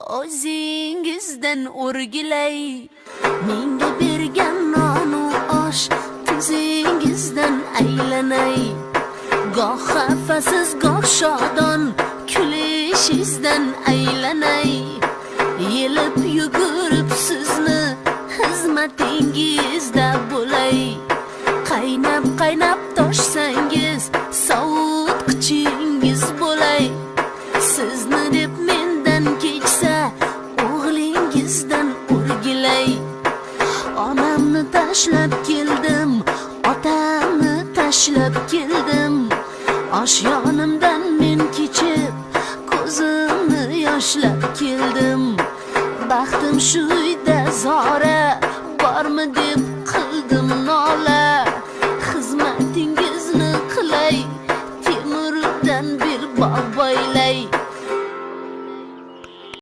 o'zingizdan o'rgilay. Menga bergan nonu osh tuzingizdan aylanay. Goh xafasiz goh shodon kulishingizdan aylanay. Yelib yugurib sizni xizmatingizda bo'lay. Qaynab toshsangiz sovutqichingiz bo'lay. Sizni deb mendan kechsa o'g'lingizdan o'rgilay. Onamni tashlab keldim, otamni tashlab keldim. Oshyonimdan men kechib ko'zimni yoshlab keldim. Baxtim shu uyda zora bormi deb